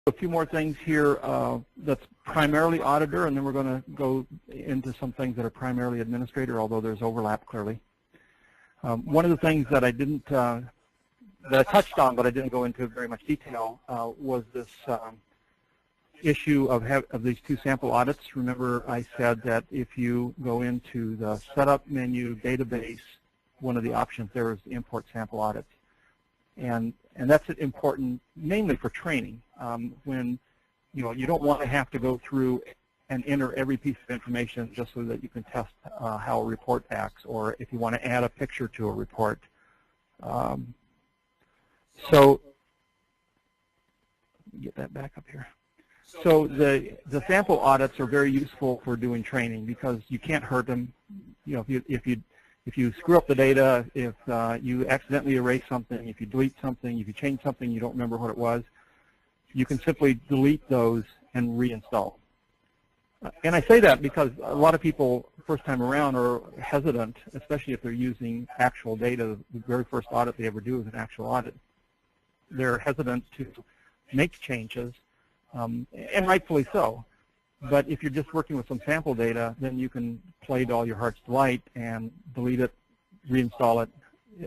a few more things here that's primarily auditor, and then we're going to go into some things that are primarily administrator, although there's overlap clearly. One of the things that I didn't, that I touched on, but I didn't go into very much detail, was this issue of these two sample audits. Remember, I said that if you go into the setup menu database, one of the options there is the import sample audits. And that's important mainly for training. When you don't want to have to go through and enter every piece of information just so that you can test how a report acts, or if you want to add a picture to a report. So get that back up here. So the sample audits are very useful for doing training because you can't hurt them. If you screw up the data, if you accidentally erase something, if you delete something, if you change something you don't remember what it was, you can simply delete those and reinstall. And I say that because a lot of people first time around are hesitant, especially if they're using actual data. The very first audit they ever do is an actual audit. They're hesitant to make changes, and rightfully so. But if you're just working with some sample data, then you can play to all your heart's delight and delete it, reinstall it.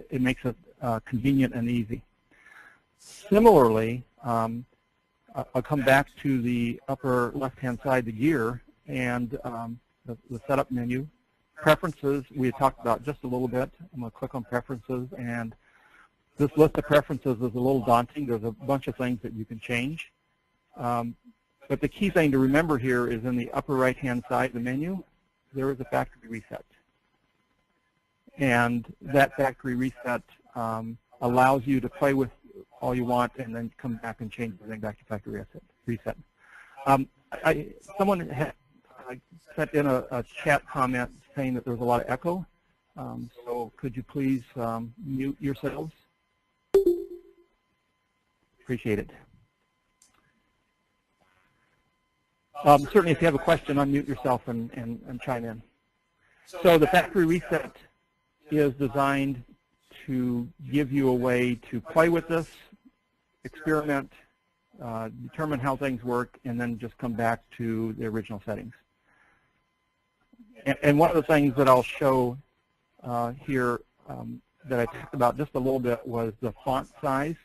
It makes it convenient and easy. Similarly, I'll come back to the upper left-hand side, the gear, and the setup menu. Preferences, we had talked about just a little bit. I'm going to click on preferences, and this list of preferences is a little daunting. There's a bunch of things that you can change. But the key thing to remember here is in the upper right-hand side of the menu, there is a factory reset. And that factory reset allows you to play with all you want and then come back and change everything back to factory reset. Someone had sent in a chat comment saying that there was a lot of echo. So could you please mute yourselves? Appreciate it. Certainly, if you have a question, unmute yourself and chime in. So the factory reset is designed to give you a way to play with this, experiment, determine how things work, and then just come back to the original settings. And one of the things that I'll show here that I talked about just a little bit was the font size.